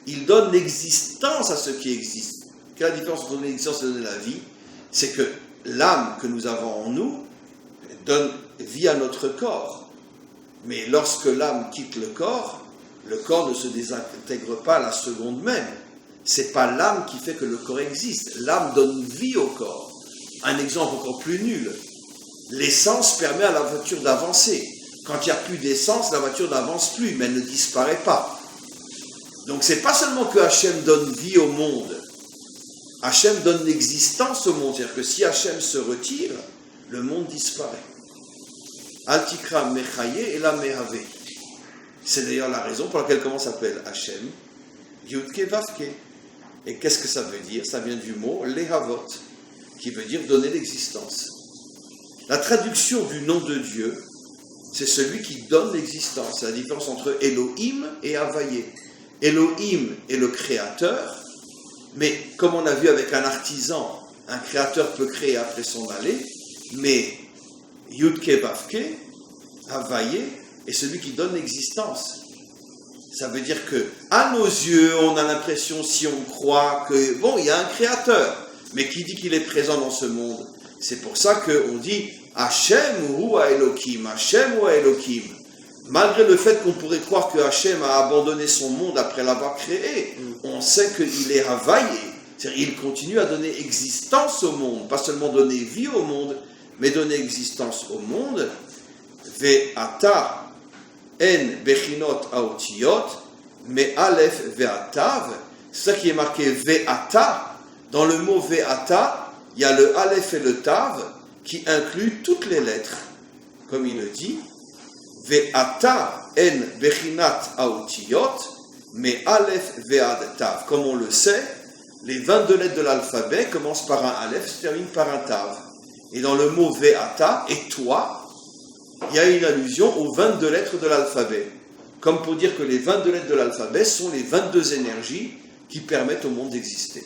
il donne l'existence à ce qui existe. Quelle est la différence entre donner l'existence et donner la vie? C'est que l'âme que nous avons en nous donne vie à notre corps. Mais lorsque l'âme quitte le corps ne se désintègre pas à la seconde même. c'est pas l'âme qui fait que le corps existe. L'âme donne vie au corps. Un exemple encore plus nul. L'essence permet à la voiture d'avancer. Quand il n'y a plus d'essence, la voiture n'avance plus, mais elle ne disparaît pas. Donc c'est pas seulement que Hachem donne vie au monde. Hachem donne l'existence au monde. C'est-à-dire que si Hachem se retire, le monde disparaît. Altikra mechaye et la mehave. C'est d'ailleurs la raison pour laquelle comment s'appelle Hachem Yudke Vavke. Et qu'est-ce que ça veut dire? Ça vient du mot lehavot, qui veut dire donner l'existence. La traduction du nom de Dieu, c'est celui qui donne l'existence. C'est la différence entre Elohim et Havaye. Elohim est le créateur, mais comme on a vu avec un artisan, un créateur peut créer après son aller, mais Yudke Vavke, Havaye, est celui qui donne l'existence. Ça veut dire que, à nos yeux, on a l'impression, si on croit que, bon, il y a un créateur, mais qui dit qu'il est présent dans ce monde? C'est pour ça qu'on dit Hachem ou Elohim, Hachem ou Elohim. Malgré le fait qu'on pourrait croire que Hachem a abandonné son monde après l'avoir créé, on sait qu'il est Havaye, c'est-à-dire il continue à donner existence au monde, pas seulement donner vie au monde, mais donner existence au monde. Ve'ata en bechinot aotiyot, mais aleph ve'atav, c'est ça qui est marqué ve'ata. Dans le mot ve'ata, il y a le aleph et le tav qui incluent toutes les lettres. Comme il le dit, ve'ata en bechinat aotiyot, mais aleph ve'ad tav. Comme on le sait, les 22 lettres de l'alphabet commencent par un aleph, se terminent par un tav. Et dans le mot ve'ata, et toi, il y a une allusion aux 22 lettres de l'alphabet. Comme pour dire que les 22 lettres de l'alphabet sont les 22 énergies qui permettent au monde d'exister.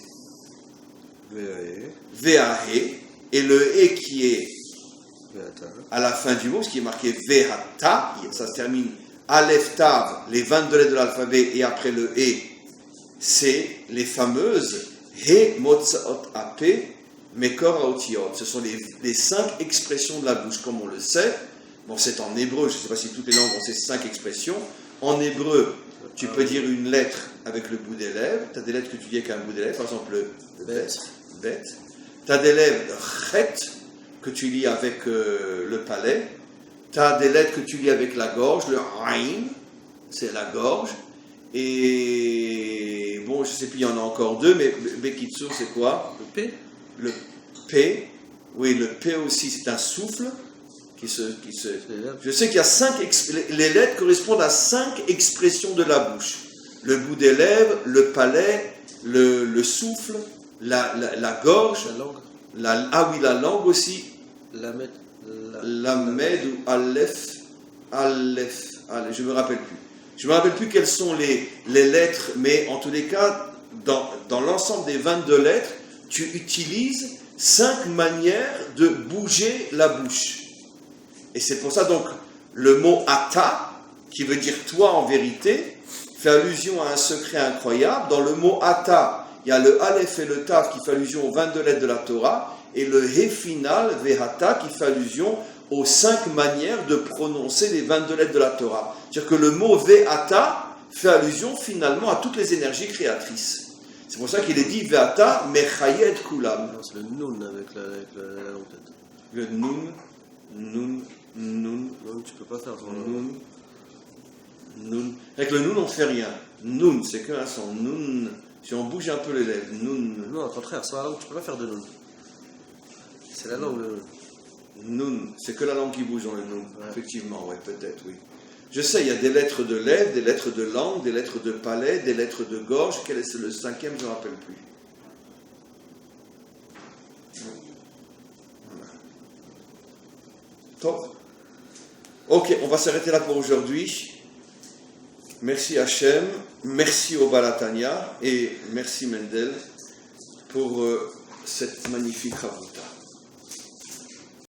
Ve'ahe, et le E qui est à la fin du mot, ce qui est marqué Ve'ata, ça se termine Aleph Tav, les 22 lettres de l'alphabet, et après le E, c'est les fameuses He Motzaot Ape, Mekor Aotiot. Ce sont les 5 expressions de la bouche, comme on le sait. Bon, c'est en hébreu, je ne sais pas si toutes les langues ont ces 5 expressions. En hébreu, tu peux dire une lettre avec le bout des lèvres. Tu as des lettres que tu dis avec un bout des lèvres, par exemple le bet. Tu as des lèvres chet que tu lis avec le palais. Tu as des lettres que tu lis avec la gorge, le rein, c'est la gorge. Et bon, je ne sais plus, il y en a encore 2, mais Bekitsu, c'est quoi? Le P. Le P, oui, le P aussi, c'est un souffle. Je sais qu'il y a 5 les lettres correspondent à 5 expressions de la bouche. Le bout des lèvres, le palais, le souffle, la gorge, la langue. La langue aussi. Lamed ou Aleph, je me rappelle plus. Je me rappelle plus quelles sont les lettres, mais en tous les cas, dans l'ensemble des 22 lettres, tu utilises 5 manières de bouger la bouche. Et c'est pour ça donc le mot ata, qui veut dire toi en vérité, fait allusion à un secret incroyable. Dans le mot ata, il y a le aleph et le tav qui fait allusion aux 22 lettres de la Torah, et le he final, vehata, qui fait allusion aux 5 manières de prononcer les 22 lettres de la Torah. C'est-à-dire que le mot vehata fait allusion finalement à toutes les énergies créatrices. C'est pour ça qu'il est dit vehata mechaye et kulam. C'est le nun avec la langue tête. Le nun. Non, tu peux pas faire ça. Nun. Avec le nun, on ne fait rien. Nun, c'est qu'un son. Nun. Si on bouge un peu les lèvres. Nun. Non, au contraire, sur la langue, tu peux pas faire de nun. C'est la langue, le nun. C'est que la langue qui bouge dans le nun. Ouais. Effectivement, oui, peut-être, oui. Je sais, il y a des lettres de lèvres, des lettres de langue, des lettres de palais, des lettres de gorge. Quel est le 5e, je ne me rappelle plus. Top. Ok, on va s'arrêter là pour aujourd'hui. Merci Hachem, merci au Balatania et merci Mendel pour cette magnifique rabbouta.